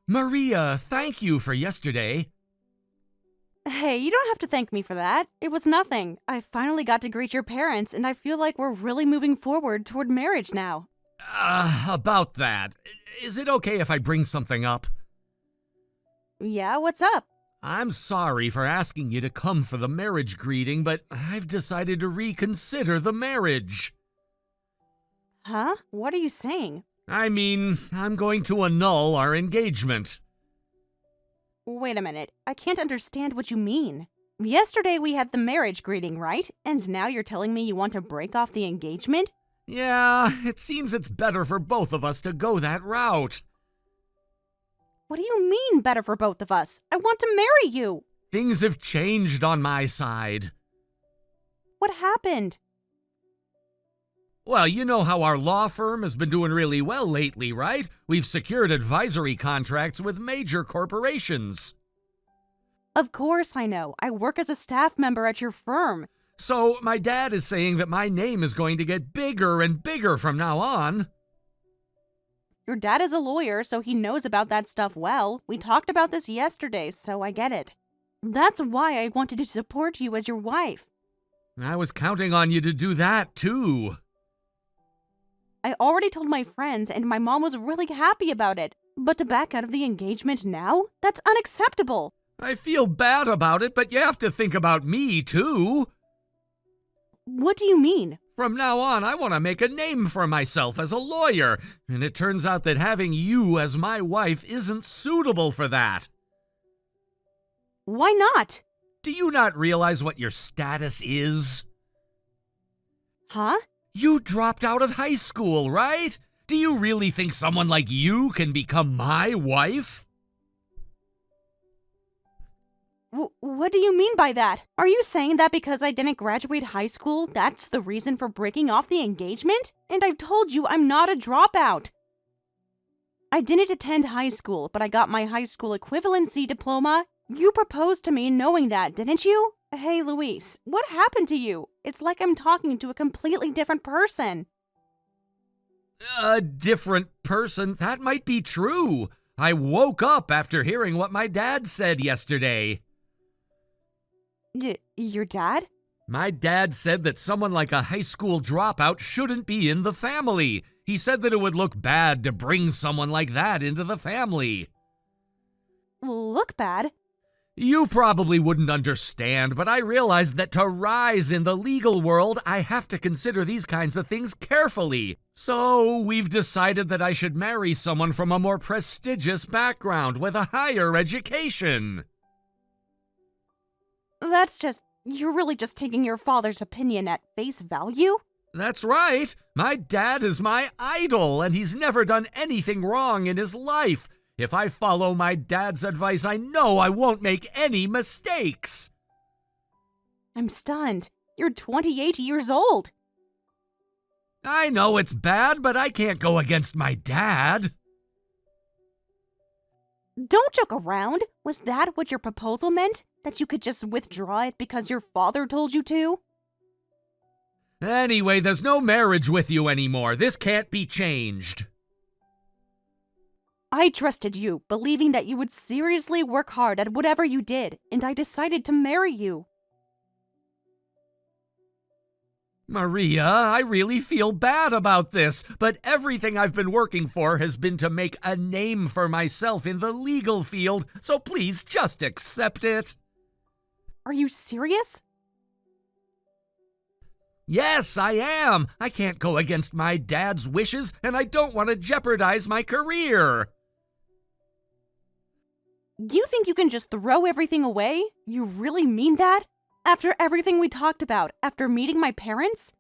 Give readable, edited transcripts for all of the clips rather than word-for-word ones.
Maria, thank you for yesterday. Hey, you don't have to thank me for that. It was nothing. I finally got to greet your parents, and I feel like we're really moving forward toward marriage now. About that. Is it okay if I bring something up? Yeah, what's up? I'm sorry for asking you to come for the marriage greeting, but I've decided to reconsider the marriage. Huh? What are you saying? I mean, I'm going to annul our engagement. Wait a minute. I can't understand what you mean. Yesterday we had the marriage greeting, right? And now you're telling me you want to break off the engagement? Yeah, it seems it's better for both of us to go that route. What do you mean, better for both of us? I want to marry you! Things have changed on my side. What happened? Well, you know how our law firm has been doing really well lately, right? We've secured advisory contracts with major corporations. Of course I know. I work as a staff member at your firm. So my dad is saying that my name is going to get bigger and bigger from now on. Your dad is a lawyer, so he knows about that stuff well. We talked about this yesterday, so I get it. That's why I wanted to support you as your wife. I was counting on you to do that, too. I already told my friends, and my mom was really happy about it. But to back out of the engagement now? That's unacceptable. I feel bad about it, but you have to think about me, too. What do you mean? From now on, I want to make a name for myself as a lawyer, and it turns out that having you as my wife isn't suitable for that. Why not? Do you not realize what your status is? Huh? You dropped out of high school, right? Do you really think someone like you can become my wife? What do you mean by that? Are you saying that because I didn't graduate high school, that's the reason for breaking off the engagement? And I've told you I'm not a dropout. I didn't attend high school, but I got my high school equivalency diploma. You proposed to me knowing that, didn't you? Hey, Luis, what happened to you? It's like I'm talking to a completely different person. A different person? That might be true. I woke up after hearing what my dad said yesterday. Your dad? My dad said that someone like a high school dropout shouldn't be in the family. He said that it would look bad to bring someone like that into the family. Look bad? You probably wouldn't understand, but I realized that to rise in the legal world, I have to consider these kinds of things carefully. So we've decided that I should marry someone from a more prestigious background with a higher education. You're really just taking your father's opinion at face value? That's right. My dad is my idol, and he's never done anything wrong in his life. If I follow my dad's advice, I know I won't make any mistakes. I'm stunned. You're 28 years old. I know it's bad, but I can't go against my dad. Don't joke around. Was that what your proposal meant? That you could just withdraw it because your father told you to? Anyway, there's no marriage with you anymore. This can't be changed. I trusted you, believing that you would seriously work hard at whatever you did, and I decided to marry you. Maria, I really feel bad about this, but everything I've been working for has been to make a name for myself in the legal field, so please just accept it. Are you serious? Yes, I am. I can't go against my dad's wishes, and I don't want to jeopardize my career. You think you can just throw everything away? You really mean that? After everything we talked about, after meeting my parents?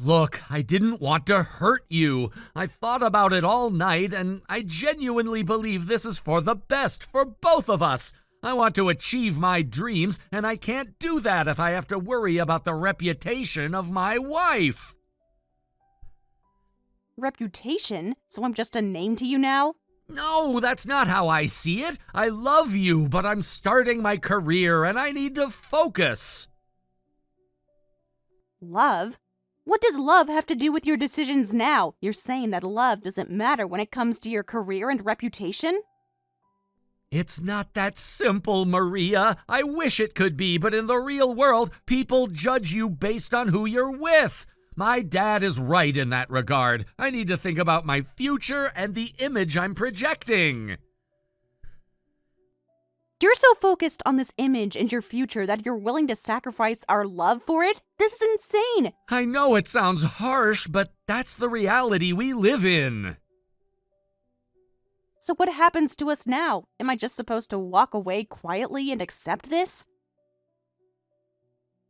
Look, I didn't want to hurt you. I thought about it all night, and I genuinely believe this is for the best for both of us. I want to achieve my dreams, and I can't do that if I have to worry about the reputation of my wife. Reputation? So I'm just a name to you now? No, that's not how I see it. I love you, but I'm starting my career, and I need to focus. Love? What does love have to do with your decisions now? You're saying that love doesn't matter when it comes to your career and reputation? It's not that simple, Maria. I wish it could be, but in the real world, people judge you based on who you're with. My dad is right in that regard. I need to think about my future and the image I'm projecting. You're so focused on this image and your future that you're willing to sacrifice our love for it? This is insane! I know it sounds harsh, but that's the reality we live in. So what happens to us now? Am I just supposed to walk away quietly and accept this?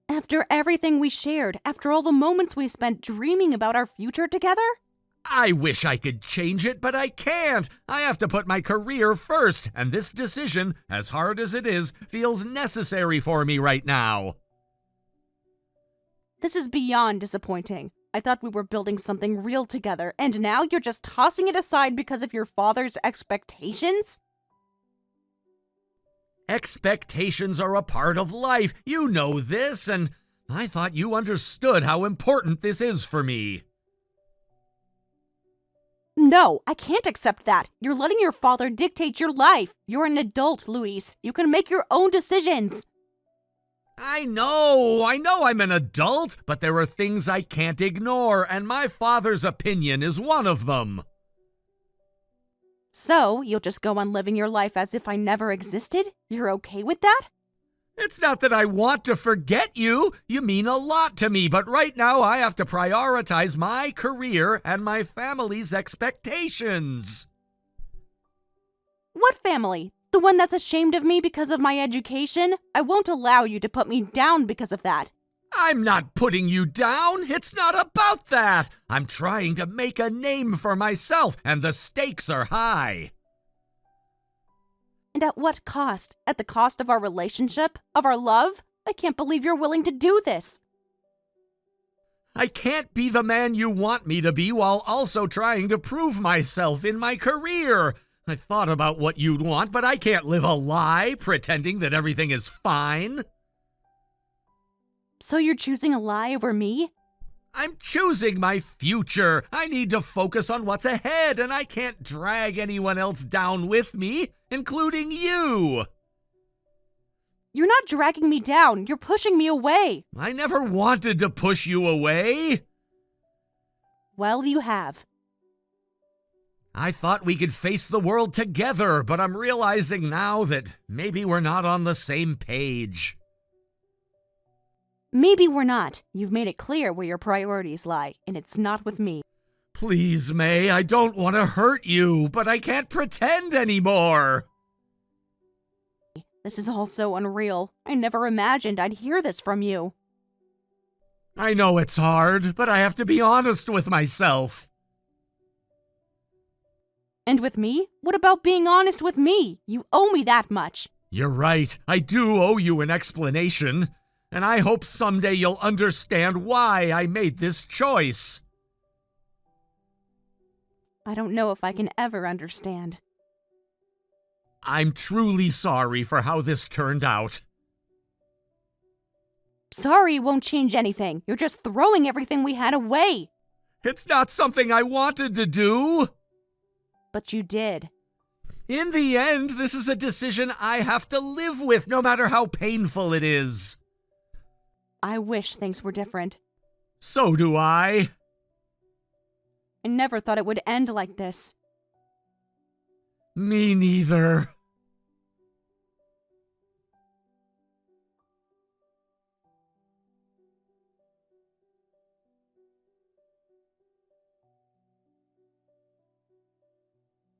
After everything we shared, after all the moments we spent dreaming about our future together? I wish I could change it, but I can't. I have to put my career first, and this decision, as hard as it is, feels necessary for me right now. This is beyond disappointing. I thought we were building something real together, and now you're just tossing it aside because of your father's expectations? Expectations are a part of life. You know this, and I thought you understood how important this is for me. No, I can't accept that. You're letting your father dictate your life. You're an adult, Luis. You can make your own decisions. I know I'm an adult, but there are things I can't ignore, and my father's opinion is one of them. So, you'll just go on living your life as if I never existed? You're okay with that? It's not that I want to forget you. You mean a lot to me, but right now I have to prioritize my career and my family's expectations. What family? The one that's ashamed of me because of my education? I won't allow you to put me down because of that. I'm not putting you down. It's not about that. I'm trying to make a name for myself, and the stakes are high. And at what cost? At the cost of our relationship? Of our love? I can't believe you're willing to do this. I can't be the man you want me to be while also trying to prove myself in my career. I thought about what you'd want, but I can't live a lie pretending that everything is fine. So you're choosing a lie over me? I'm choosing my future. I need to focus on what's ahead, and I can't drag anyone else down with me, including you. You're not dragging me down. You're pushing me away. I never wanted to push you away. Well, you have. I thought we could face the world together, but I'm realizing now that maybe we're not on the same page. Maybe we're not. You've made it clear where your priorities lie, and it's not with me. Please, May, I don't want to hurt you, but I can't pretend anymore. This is all so unreal. I never imagined I'd hear this from you. I know it's hard, but I have to be honest with myself. And with me? What about being honest with me? You owe me that much. You're right. I do owe you an explanation. And I hope someday you'll understand why I made this choice. I don't know if I can ever understand. I'm truly sorry for how this turned out. Sorry won't change anything. You're just throwing everything we had away. It's not something I wanted to do. But you did. In the end, this is a decision I have to live with, no matter how painful it is. I wish things were different. So do I. I never thought it would end like this. Me neither.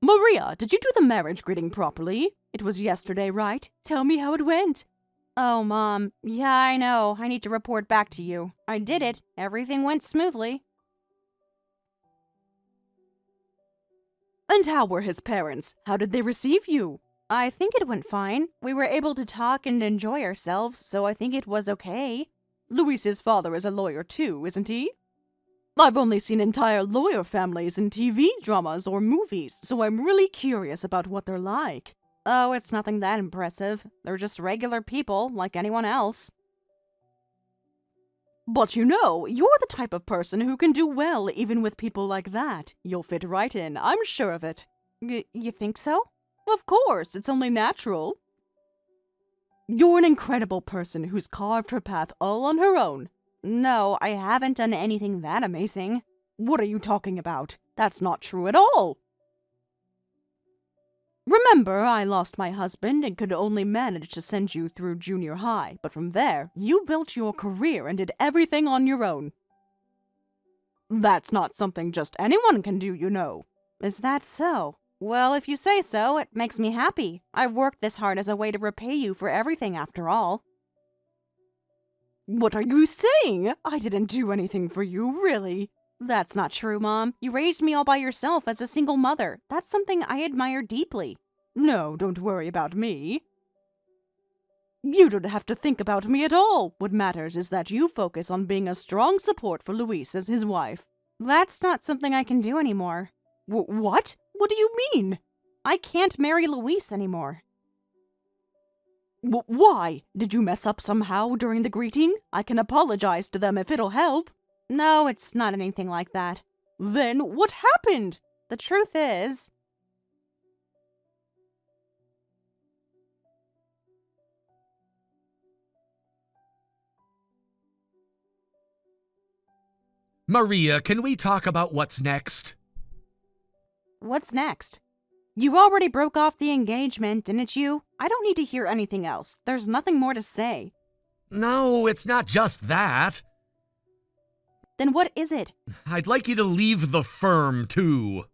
Maria, did you do the marriage greeting properly? It was yesterday, right? Tell me how it went. Oh, Mom. Yeah, I know. I need to report back to you. I did it. Everything went smoothly. And how were his parents? How did they receive you? I think it went fine. We were able to talk and enjoy ourselves, so I think it was okay. Luis's father is a lawyer too, isn't he? I've only seen entire lawyer families in TV dramas or movies, so I'm really curious about what they're like. Oh, it's nothing that impressive. They're just regular people, like anyone else. But you know, you're the type of person who can do well even with people like that. You'll fit right in, I'm sure of it. You think so? Of course, it's only natural. You're an incredible person who's carved her path all on her own. No, I haven't done anything that amazing. What are you talking about? That's not true at all. Remember, I lost my husband and could only manage to send you through junior high, but from there, you built your career and did everything on your own. That's not something just anyone can do, you know. Is that so? Well, if you say so, it makes me happy. I've worked this hard as a way to repay you for everything, after all. What are you saying? I didn't do anything for you, really. That's not true, Mom. You raised me all by yourself as a single mother. That's something I admire deeply. No, don't worry about me. You don't have to think about me at all. What matters is that you focus on being a strong support for Luis as his wife. That's not something I can do anymore. What? What do you mean? I can't marry Luis anymore. Why? Did you mess up somehow during the greeting? I can apologize to them if it'll help. No, it's not anything like that. Then what happened? The truth is... Maria, can we talk about what's next? What's next? You already broke off the engagement, didn't you? I don't need to hear anything else. There's nothing more to say. No, it's not just that. Then what is it? I'd like you to leave the firm, too.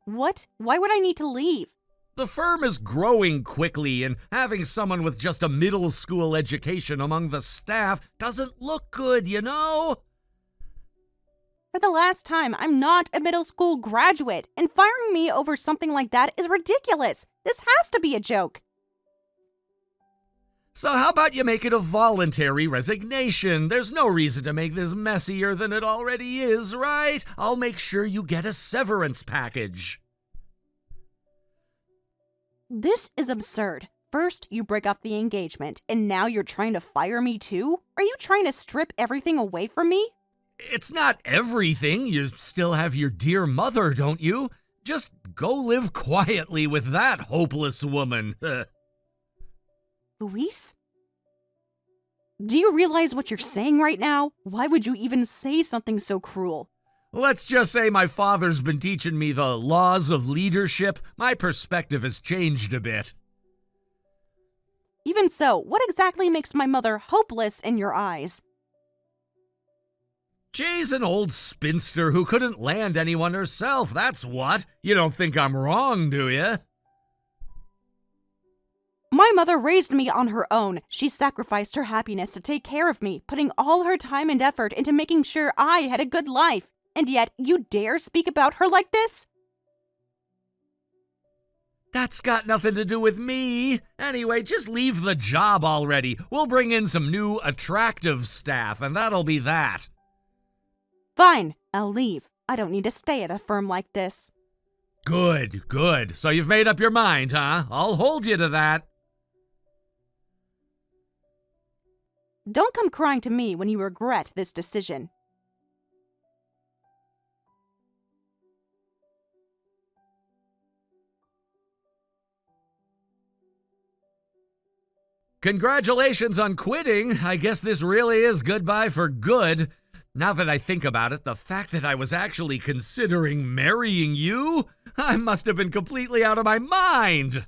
What? Why would I need to leave? The firm is growing quickly, and having someone with just a middle school education among the staff doesn't look good, you know? For the last time, I'm not a middle school graduate, and firing me over something like that is ridiculous. This has to be a joke. So how about you make it a voluntary resignation? There's no reason to make this messier than it already is, right? I'll make sure you get a severance package. This is absurd. First, you break off the engagement, and now you're trying to fire me too? Are you trying to strip everything away from me? It's not everything. You still have your dear mother, don't you? Just go live quietly with that hopeless woman. Luis? Do you realize what you're saying right now? Why would you even say something so cruel? Let's just say my father's been teaching me the laws of leadership. My perspective has changed a bit. Even so, what exactly makes my mother hopeless in your eyes? She's an old spinster who couldn't land anyone herself, that's what. You don't think I'm wrong, do you? My mother raised me on her own. She sacrificed her happiness to take care of me, putting all her time and effort into making sure I had a good life. And yet, you dare speak about her like this? That's got nothing to do with me. Anyway, just leave the job already. We'll bring in some new, attractive staff, and that'll be that. Fine, I'll leave. I don't need to stay at a firm like this. Good, good. So you've made up your mind, huh? I'll hold you to that. Don't come crying to me when you regret this decision. Congratulations on quitting. I guess this really is goodbye for good. Now that I think about it, the fact that I was actually considering marrying you, I must have been completely out of my mind.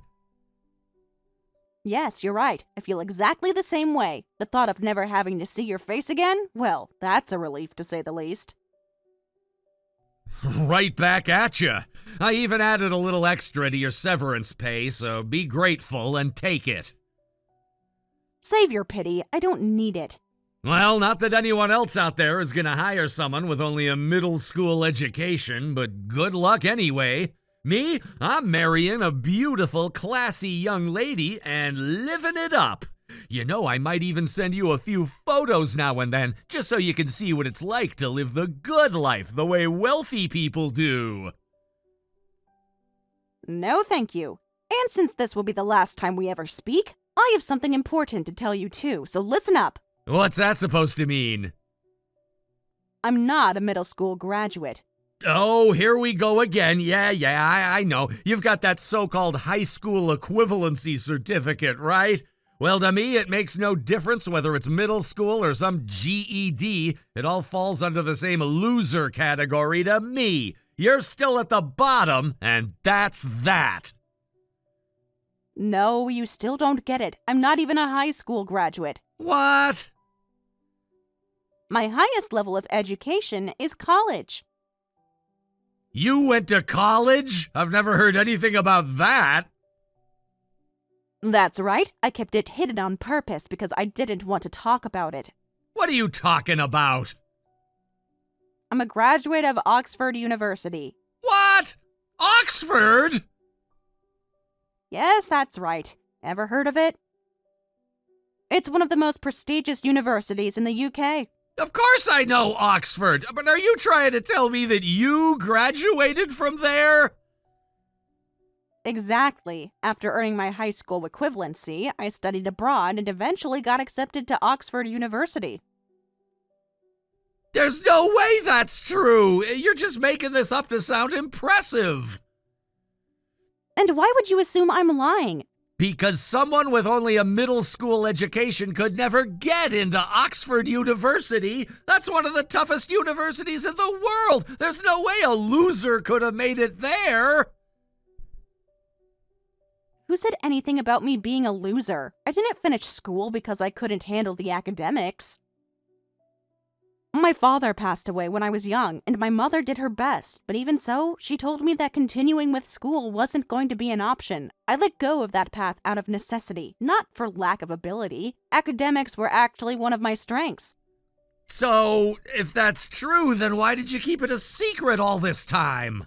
Yes, you're right. I feel exactly the same way. The thought of never having to see your face again? Well, that's a relief to say the least. Right back at you. I even added a little extra to your severance pay, so be grateful and take it. Save your pity. I don't need it. Well, not that anyone else out there is gonna hire someone with only a middle school education, but good luck anyway. Me, I'm marrying a beautiful, classy young lady and living it up. You know, I might even send you a few photos now and then, just so you can see what it's like to live the good life the way wealthy people do. No, thank you. And since this will be the last time we ever speak, I have something important to tell you too, so listen up. What's that supposed to mean? I'm not a middle school graduate. Oh, here we go again. Yeah, I know. You've got that so-called high school equivalency certificate, right? Well, to me, it makes no difference whether it's middle school or some GED. It all falls under the same loser category to me. You're still at the bottom, and that's that. No, you still don't get it. I'm not even a high school graduate. What? My highest level of education is college. You went to college? I've never heard anything about that. That's right. I kept it hidden on purpose because I didn't want to talk about it. What are you talking about? I'm a graduate of Oxford University. What? Oxford? Yes, that's right. Ever heard of it? It's one of the most prestigious universities in the UK. Of course I know Oxford, but are you trying to tell me that you graduated from there? Exactly. After earning my high school equivalency, I studied abroad and eventually got accepted to Oxford University. There's no way that's true. You're just making this up to sound impressive. And why would you assume I'm lying? Because someone with only a middle school education could never get into Oxford University. That's one of the toughest universities in the world. There's no way a loser could have made it there. Who said anything about me being a loser? I didn't finish school because I couldn't handle the academics. My father passed away when I was young, and my mother did her best, but even so, she told me that continuing with school wasn't going to be an option. I let go of that path out of necessity, not for lack of ability. Academics were actually one of my strengths. So, if that's true, then why did you keep it a secret all this time?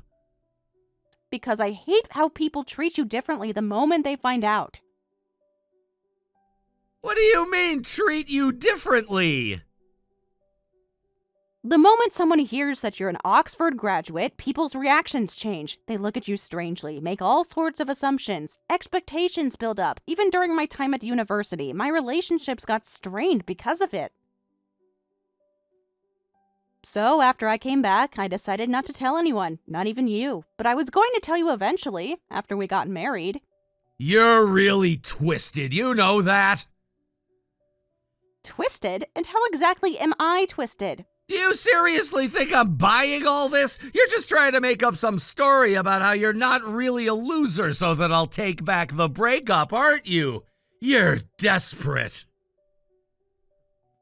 Because I hate how people treat you differently the moment they find out. What do you mean, treat you differently? The moment someone hears that you're an Oxford graduate, people's reactions change. They look at you strangely, make all sorts of assumptions. Expectations build up. Even during my time at university, my relationships got strained because of it. So after I came back, I decided not to tell anyone, not even you. But I was going to tell you eventually, after we got married. You're really twisted, you know that. Twisted? And how exactly am I twisted? Do you seriously think I'm buying all this? You're just trying to make up some story about how you're not really a loser so that I'll take back the breakup, aren't you? You're desperate.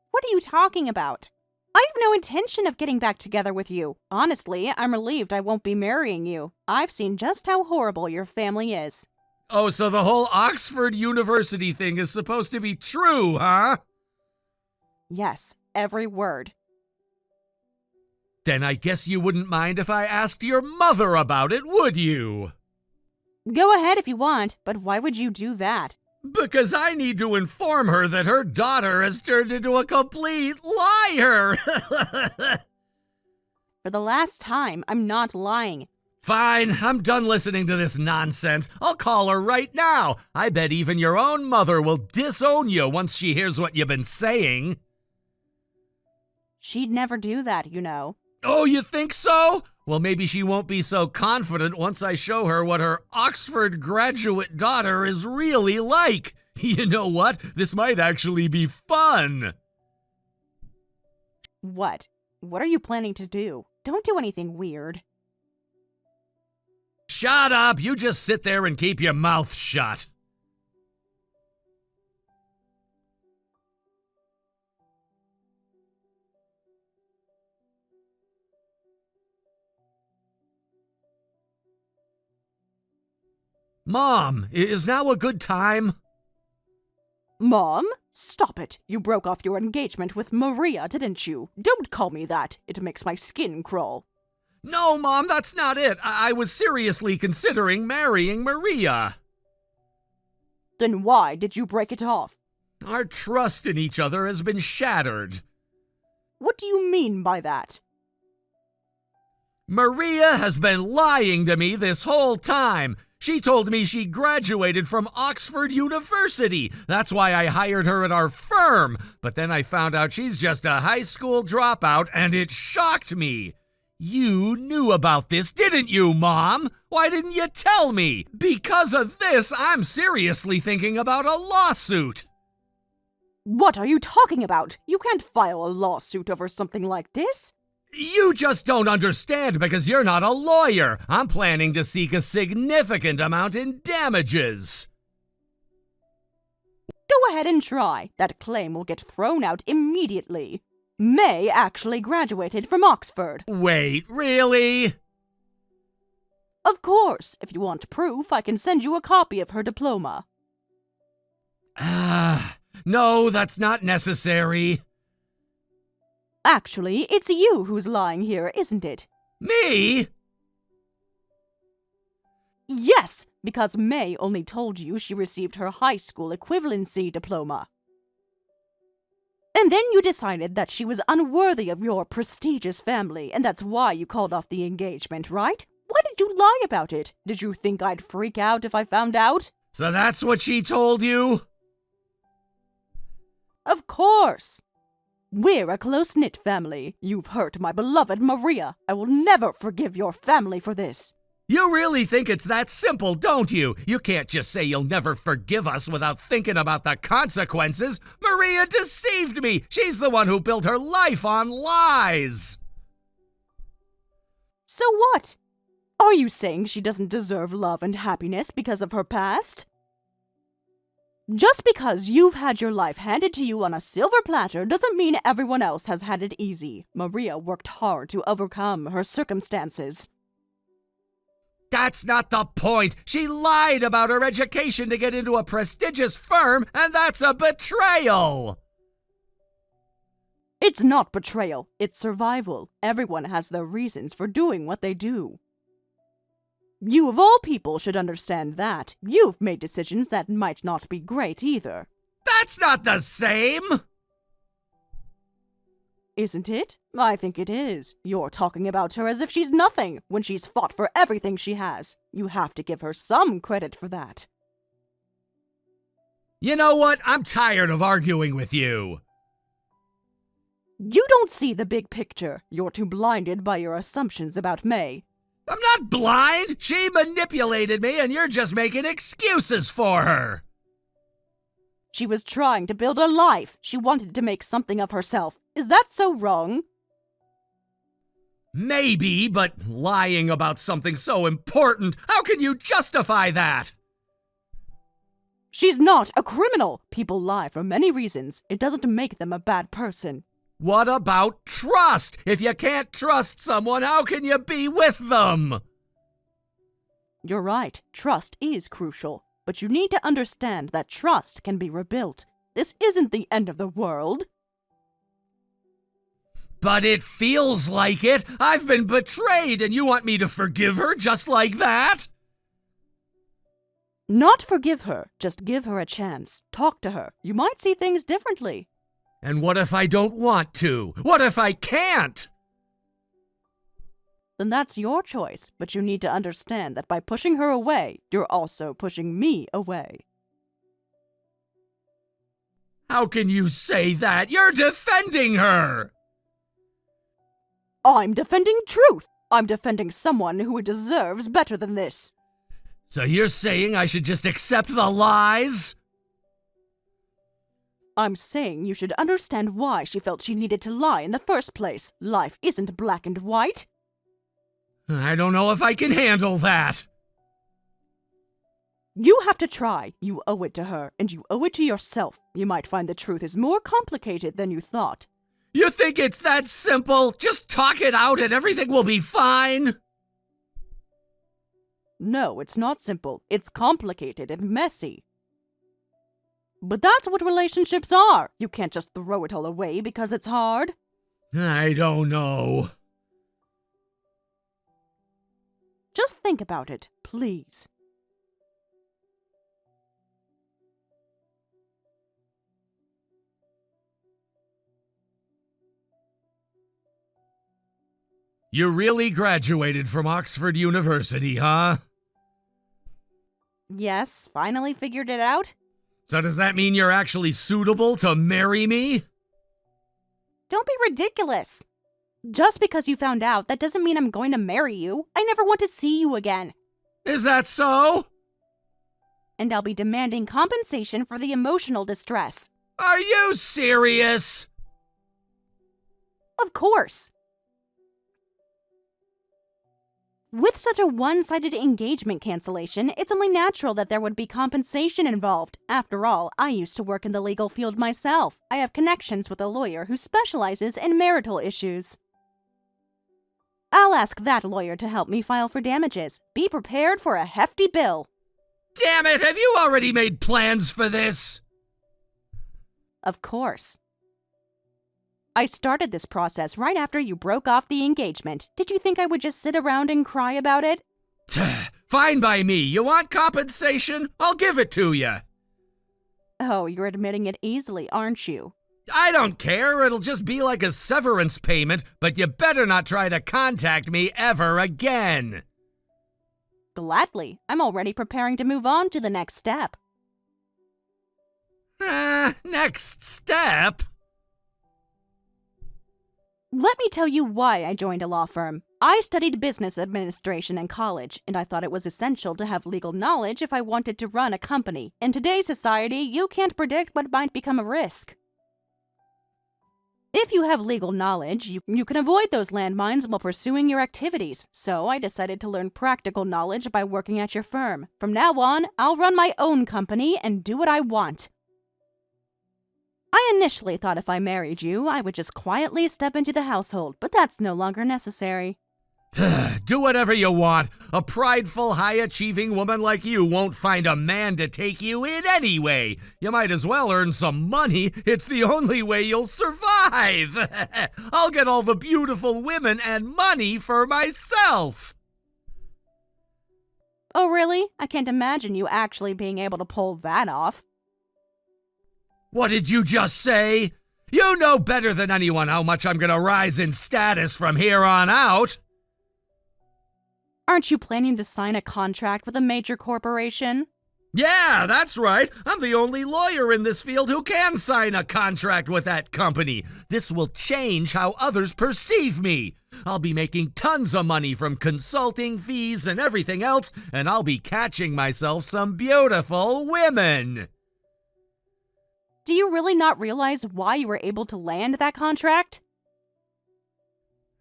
What are you talking about? I have no intention of getting back together with you. Honestly, I'm relieved I won't be marrying you. I've seen just how horrible your family is. Oh, so the whole Oxford University thing is supposed to be true, huh? Yes, every word. Then I guess you wouldn't mind if I asked your mother about it, would you? Go ahead if you want, but why would you do that? Because I need to inform her that her daughter has turned into a complete liar. For the last time, I'm not lying. Fine, I'm done listening to this nonsense. I'll call her right now. I bet even your own mother will disown you once she hears what you've been saying. She'd never do that, you know. Oh, you think so? Well, maybe she won't be so confident once I show her what her Oxford graduate daughter is really like. You know what? This might actually be fun. What? What are you planning to do? Don't do anything weird. Shut up! You just sit there and keep your mouth shut. Mom, is now a good time? Mom? Stop it. You broke off your engagement with Maria, didn't you? Don't call me that. It makes my skin crawl. No, Mom, that's not it. I was seriously considering marrying Maria. Then why did you break it off? Our trust in each other has been shattered. What do you mean by that? Maria has been lying to me this whole time. She told me she graduated from Oxford University. That's why I hired her at our firm. But then I found out she's just a high school dropout, and it shocked me. You knew about this, didn't you, Mom? Why didn't you tell me? Because of this, I'm seriously thinking about a lawsuit. What are you talking about? You can't file a lawsuit over something like this. You just don't understand because you're not a lawyer. I'm planning to seek a significant amount in damages. Go ahead and try. That claim will get thrown out immediately. May actually graduated from Oxford. Wait, really? Of course. If you want proof, I can send you a copy of her diploma. No, that's not necessary. Actually, it's you who's lying here, isn't it? Me? Yes, because May only told you she received her high school equivalency diploma. And then you decided that she was unworthy of your prestigious family, and that's why you called off the engagement, right? Why did you lie about it? Did you think I'd freak out if I found out? So that's what she told you? Of course. We're a close-knit family. You've hurt my beloved Maria. I will never forgive your family for this. You really think it's that simple, don't you? You can't just say you'll never forgive us without thinking about the consequences. Maria deceived me. She's the one who built her life on lies. So what? Are you saying she doesn't deserve love and happiness because of her past? Just because you've had your life handed to you on a silver platter doesn't mean everyone else has had it easy. Maria worked hard to overcome her circumstances. That's not the point. She lied about her education to get into a prestigious firm, and that's a betrayal. It's not betrayal, it's survival. Everyone has their reasons for doing what they do. You of all people should understand that. You've made decisions that might not be great either. That's not the same. Isn't it? I think it is. You're talking about her as if she's nothing, when she's fought for everything she has. You have to give her some credit for that. You know what? I'm tired of arguing with you. You don't see the big picture. You're too blinded by your assumptions about May. I'm not blind. She manipulated me, and you're just making excuses for her. She was trying to build a life. She wanted to make something of herself. Is that so wrong? Maybe, but lying about something so important, how can you justify that? She's not a criminal. People lie for many reasons. It doesn't make them a bad person. What about trust? If you can't trust someone, how can you be with them? You're right. Trust is crucial. But you need to understand that trust can be rebuilt. This isn't the end of the world. But it feels like it. I've been betrayed, and you want me to forgive her just like that? Not forgive her. Just give her a chance. Talk to her. You might see things differently. And what if I don't want to? What if I can't? Then that's your choice. But you need to understand that by pushing her away, you're also pushing me away. How can you say that? You're defending her! I'm defending truth. I'm defending someone who deserves better than this. So you're saying I should just accept the lies? I'm saying you should understand why she felt she needed to lie in the first place. Life isn't black and white. I don't know if I can handle that. You have to try. You owe it to her, and you owe it to yourself. You might find the truth is more complicated than you thought. You think it's that simple? Just talk it out and everything will be fine? No, it's not simple. It's complicated and messy. But that's what relationships are. You can't just throw it all away because it's hard. I don't know. Just think about it, please. You really graduated from Oxford University, huh? Yes, finally figured it out? So does that mean you're actually suitable to marry me? Don't be ridiculous. Just because you found out, that doesn't mean I'm going to marry you. I never want to see you again. Is that so? And I'll be demanding compensation for the emotional distress. Are you serious? Of course. With such a one-sided engagement cancellation, it's only natural that there would be compensation involved. After all, I used to work in the legal field myself. I have connections with a lawyer who specializes in marital issues. I'll ask that lawyer to help me file for damages. Be prepared for a hefty bill. Damn it, have you already made plans for this? Of course. I started this process right after you broke off the engagement. Did you think I would just sit around and cry about it? Fine by me. You want compensation? I'll give it to you. Oh, you're admitting it easily, aren't you? I don't care. It'll just be like a severance payment, but you better not try to contact me ever again. Gladly. I'm already preparing to move on to the next step. Next step? Let me tell you why I joined a law firm. I studied business administration in college, and I thought it was essential to have legal knowledge if I wanted to run a company. In today's society, you can't predict what might become a risk. If you have legal knowledge, you can avoid those landmines while pursuing your activities. So I decided to learn practical knowledge by working at your firm. From now on, I'll run my own company and do what I want. I initially thought if I married you, I would just quietly step into the household, but that's no longer necessary. Do whatever you want. A prideful, high-achieving woman like you won't find a man to take you in anyway. You might as well earn some money. It's the only way you'll survive. I'll get all the beautiful women and money for myself. Oh, really? I can't imagine you actually being able to pull that off. What did you just say? You know better than anyone how much I'm gonna rise in status from here on out. Aren't you planning to sign a contract with a major corporation? Yeah, that's right. I'm the only lawyer in this field who can sign a contract with that company. This will change how others perceive me. I'll be making tons of money from consulting fees and everything else, and I'll be catching myself some beautiful women. Do you really not realize why you were able to land that contract?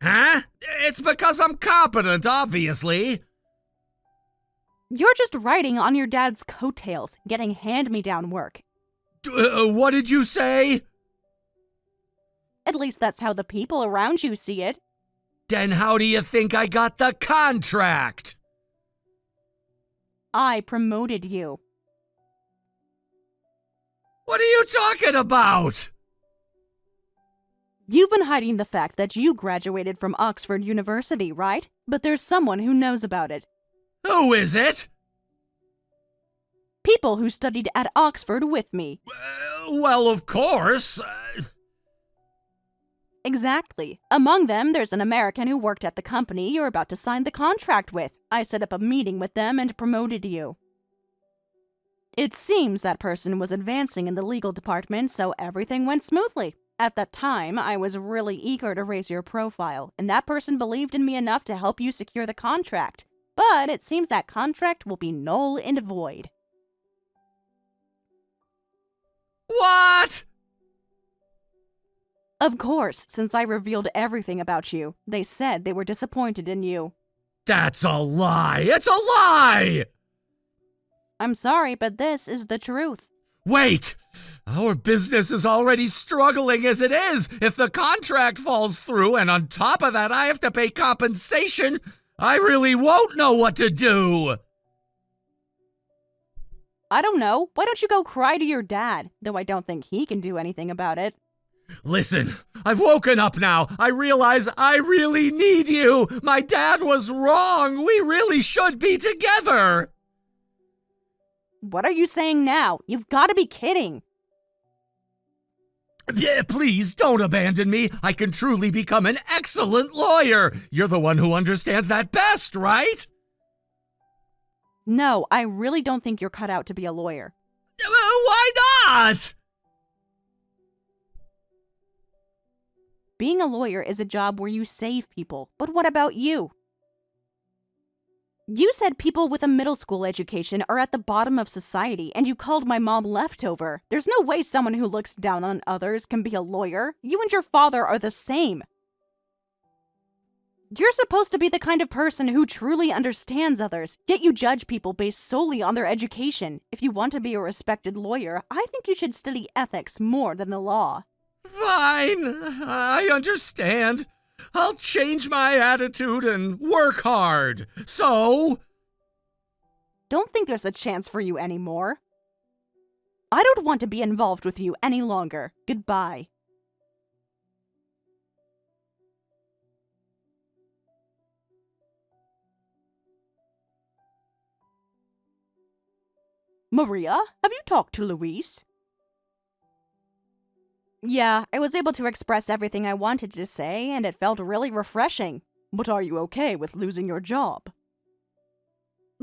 Huh? It's because I'm competent, obviously. You're just riding on your dad's coattails, getting hand-me-down work. What did you say? At least that's how the people around you see it. Then how do you think I got the contract? I promoted you. What are you talking about? You've been hiding the fact that you graduated from Oxford University, right? But there's someone who knows about it. Who is it? People who studied at Oxford with me. Well, of course. Exactly. Among them, there's an American who worked at the company you're about to sign the contract with. I set up a meeting with them and promoted you. It seems that person was advancing in the legal department, so everything went smoothly. At that time, I was really eager to raise your profile, and that person believed in me enough to help you secure the contract. But it seems that contract will be null and void. What? Of course, since I revealed everything about you, they said they were disappointed in you. That's a lie! It's a lie! I'm sorry, but this is the truth. Wait! Our business is already struggling as it is. If the contract falls through, and on top of that I have to pay compensation, I really won't know what to do. I don't know. Why don't you go cry to your dad? Though I don't think he can do anything about it. Listen, I've woken up now. I realize I really need you. My dad was wrong. We really should be together. What are you saying now? You've got to be kidding. Yeah, please don't abandon me. I can truly become an excellent lawyer. You're the one who understands that best, right? No, I really don't think you're cut out to be a lawyer. Why not? Being a lawyer is a job where you save people, but what about you? You said people with a middle school education are at the bottom of society, and you called my mom leftover. There's no way someone who looks down on others can be a lawyer. You and your father are the same. You're supposed to be the kind of person who truly understands others, yet you judge people based solely on their education. If you want to be a respected lawyer, I think you should study ethics more than the law. Fine, I understand. I'll change my attitude and work hard. So? Don't think there's a chance for you anymore. I don't want to be involved with you any longer. Goodbye. Maria, have you talked to Luis? Yeah, I was able to express everything I wanted to say, and it felt really refreshing. But are you okay with losing your job?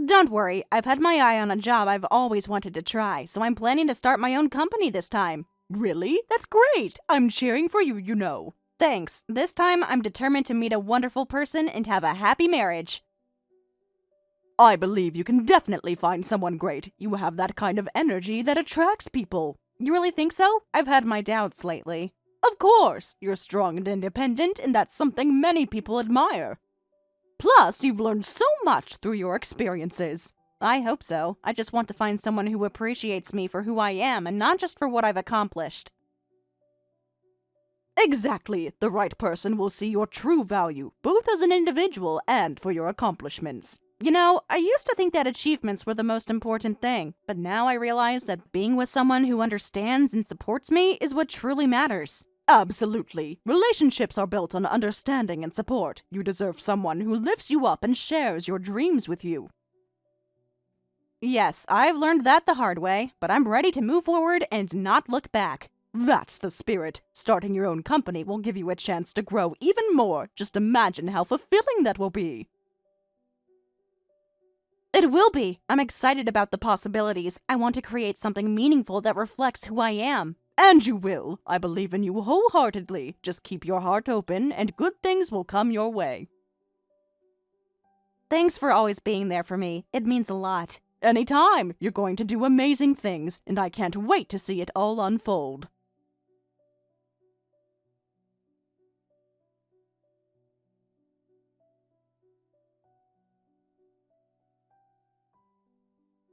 Don't worry, I've had my eye on a job I've always wanted to try, so I'm planning to start my own company this time. Really? That's great! I'm cheering for you, you know. Thanks. This time, I'm determined to meet a wonderful person and have a happy marriage. I believe you can definitely find someone great. You have that kind of energy that attracts people. You really think so? I've had my doubts lately. Of course, you're strong and independent, and that's something many people admire. Plus, you've learned so much through your experiences. I hope so. I just want to find someone who appreciates me for who I am and not just for what I've accomplished. Exactly. The right person will see your true value, both as an individual and for your accomplishments. You know, I used to think that achievements were the most important thing, but now I realize that being with someone who understands and supports me is what truly matters. Absolutely. Relationships are built on understanding and support. You deserve someone who lifts you up and shares your dreams with you. Yes, I've learned that the hard way, but I'm ready to move forward and not look back. That's the spirit. Starting your own company will give you a chance to grow even more. Just imagine how fulfilling that will be. It will be. I'm excited about the possibilities. I want to create something meaningful that reflects who I am. And you will. I believe in you wholeheartedly. Just keep your heart open, and good things will come your way. Thanks for always being there for me. It means a lot. Anytime. You're going to do amazing things, and I can't wait to see it all unfold.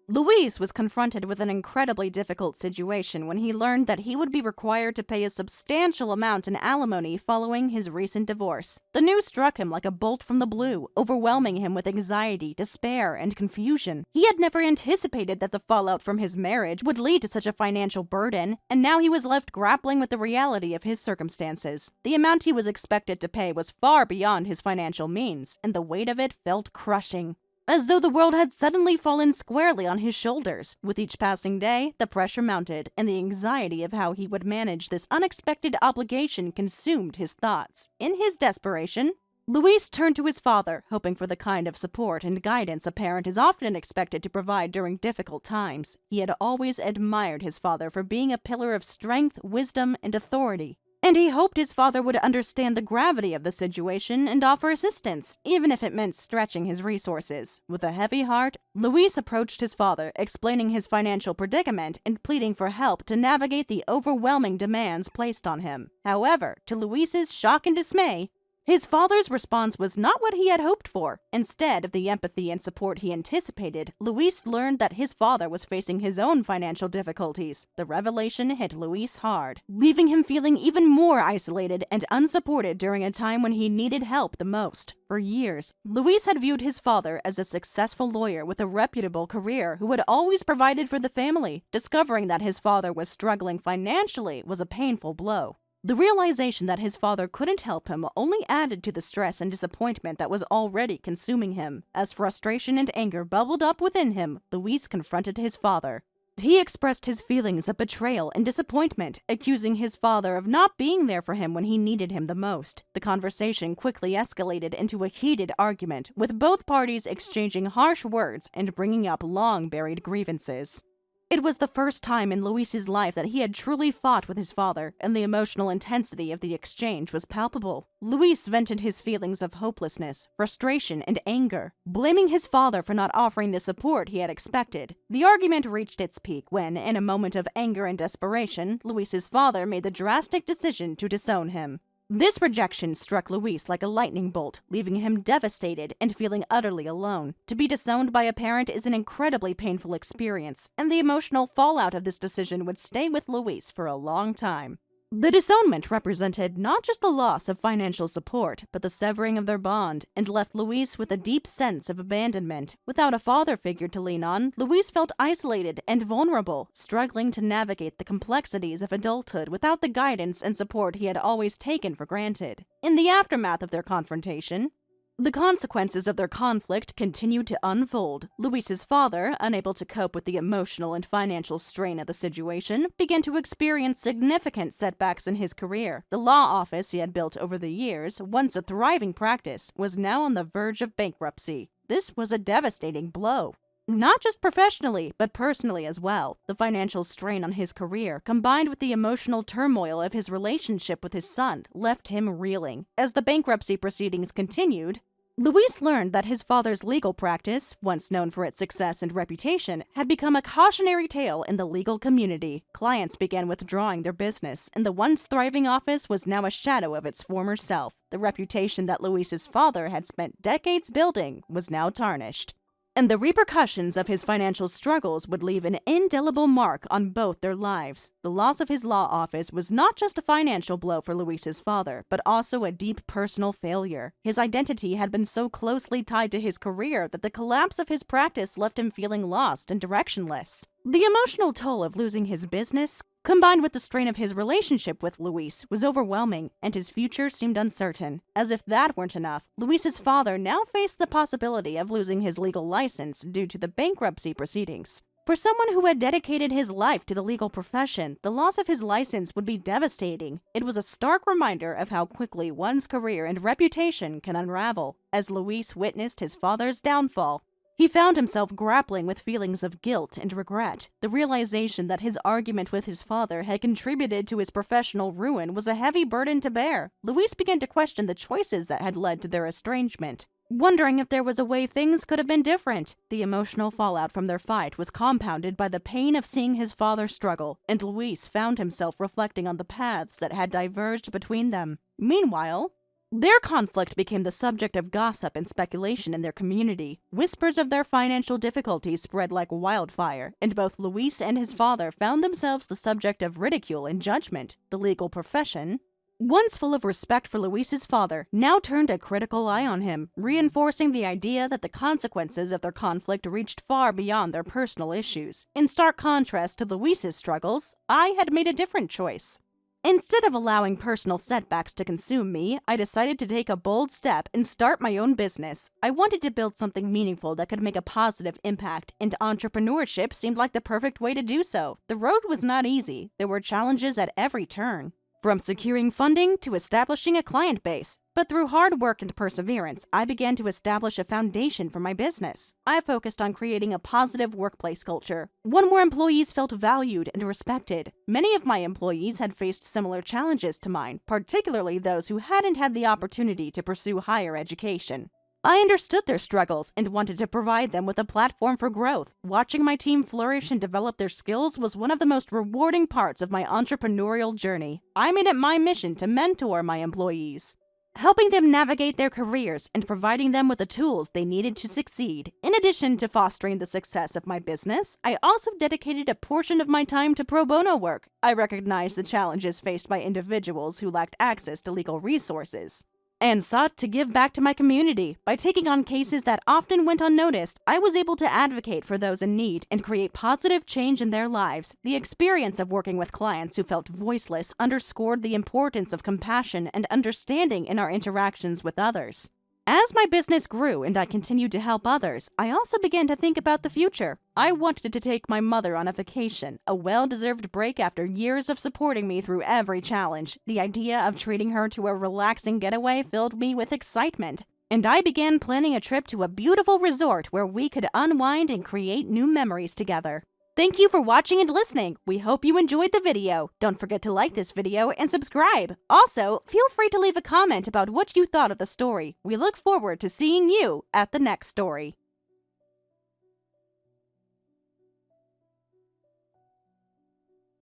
Luis was confronted with an incredibly difficult situation when he learned that he would be required to pay a substantial amount in alimony following his recent divorce. The news struck him like a bolt from the blue, overwhelming him with anxiety, despair, and confusion. He had never anticipated that the fallout from his marriage would lead to such a financial burden, and now he was left grappling with the reality of his circumstances. The amount he was expected to pay was far beyond his financial means, and the weight of it felt crushing. As though the world had suddenly fallen squarely on his shoulders. With each passing day, the pressure mounted, and the anxiety of how he would manage this unexpected obligation consumed his thoughts. In his desperation, Luis turned to his father, hoping for the kind of support and guidance a parent is often expected to provide during difficult times. He had always admired his father for being a pillar of strength, wisdom, and authority. And he hoped his father would understand the gravity of the situation and offer assistance, even if it meant stretching his resources. With a heavy heart, Luis approached his father, explaining his financial predicament and pleading for help to navigate the overwhelming demands placed on him. However, to Luis's shock and dismay, his father's response was not what he had hoped for. Instead of the empathy and support he anticipated, Luis learned that his father was facing his own financial difficulties. The revelation hit Luis hard, leaving him feeling even more isolated and unsupported during a time when he needed help the most. For years, Luis had viewed his father as a successful lawyer with a reputable career who had always provided for the family. Discovering that his father was struggling financially was a painful blow. The realization that his father couldn't help him only added to the stress and disappointment that was already consuming him. As frustration and anger bubbled up within him, Luis confronted his father. He expressed his feelings of betrayal and disappointment, accusing his father of not being there for him when he needed him the most. The conversation quickly escalated into a heated argument, with both parties exchanging harsh words and bringing up long-buried grievances. It was the first time in Luis's life that he had truly fought with his father, and the emotional intensity of the exchange was palpable. Luis vented his feelings of hopelessness, frustration, and anger, blaming his father for not offering the support he had expected. The argument reached its peak when, in a moment of anger and desperation, Luis's father made the drastic decision to disown him. This rejection struck Luis like a lightning bolt, leaving him devastated and feeling utterly alone. To be disowned by a parent is an incredibly painful experience, and the emotional fallout of this decision would stay with Luis for a long time. The disownment represented not just the loss of financial support, but the severing of their bond, and left Luis with a deep sense of abandonment. Without a father figure to lean on, Luis felt isolated and vulnerable, struggling to navigate the complexities of adulthood without the guidance and support he had always taken for granted. In the aftermath of their confrontation, the consequences of their conflict continued to unfold. Luis's father, unable to cope with the emotional and financial strain of the situation, began to experience significant setbacks in his career. The law office he had built over the years, once a thriving practice, was now on the verge of bankruptcy. This was a devastating blow. Not just professionally, but personally as well. The financial strain on his career, combined with the emotional turmoil of his relationship with his son, left him reeling. As the bankruptcy proceedings continued, Luis learned that his father's legal practice, once known for its success and reputation, had become a cautionary tale in the legal community. Clients began withdrawing their business, and the once thriving office was now a shadow of its former self. The reputation that Luis's father had spent decades building was now tarnished, and the repercussions of his financial struggles would leave an indelible mark on both their lives. The loss of his law office was not just a financial blow for Luis's father, but also a deep personal failure. His identity had been so closely tied to his career that the collapse of his practice left him feeling lost and directionless. The emotional toll of losing his business, combined with the strain of his relationship with Luis, was overwhelming, and his future seemed uncertain. As if that weren't enough, Luis's father now faced the possibility of losing his legal license due to the bankruptcy proceedings. For someone who had dedicated his life to the legal profession, the loss of his license would be devastating. It was a stark reminder of how quickly one's career and reputation can unravel. As Luis witnessed his father's downfall, he found himself grappling with feelings of guilt and regret. The realization that his argument with his father had contributed to his professional ruin was a heavy burden to bear. Luis began to question the choices that had led to their estrangement, wondering if there was a way things could have been different. The emotional fallout from their fight was compounded by the pain of seeing his father struggle, and Luis found himself reflecting on the paths that had diverged between them. Meanwhile, their conflict became the subject of gossip and speculation in their community. Whispers of their financial difficulties spread like wildfire, and both Luis and his father found themselves the subject of ridicule and judgment. The legal profession, once full of respect for Luis's father, now turned a critical eye on him, reinforcing the idea that the consequences of their conflict reached far beyond their personal issues. In stark contrast to Luis's struggles, I had made a different choice. Instead of allowing personal setbacks to consume me, I decided to take a bold step and start my own business. I wanted to build something meaningful that could make a positive impact, and entrepreneurship seemed like the perfect way to do so. The road was not easy. There were challenges at every turn, from securing funding to establishing a client base. But through hard work and perseverance, I began to establish a foundation for my business. I focused on creating a positive workplace culture, one where employees felt valued and respected. Many of my employees had faced similar challenges to mine, particularly those who hadn't had the opportunity to pursue higher education. I understood their struggles and wanted to provide them with a platform for growth. Watching my team flourish and develop their skills was one of the most rewarding parts of my entrepreneurial journey. I made it my mission to mentor my employees, helping them navigate their careers and providing them with the tools they needed to succeed. In addition to fostering the success of my business, I also dedicated a portion of my time to pro bono work. I recognized the challenges faced by individuals who lacked access to legal resources, and sought to give back to my community. By taking on cases that often went unnoticed, I was able to advocate for those in need and create positive change in their lives. The experience of working with clients who felt voiceless underscored the importance of compassion and understanding in our interactions with others. As my business grew and I continued to help others, I also began to think about the future. I wanted to take my mother on a vacation, a well-deserved break after years of supporting me through every challenge. The idea of treating her to a relaxing getaway filled me with excitement, and I began planning a trip to a beautiful resort where we could unwind and create new memories together. Thank you for watching and listening. We hope you enjoyed the video. Don't forget to like this video and subscribe. Also, feel free to leave a comment about what you thought of the story. We look forward to seeing you at the next story.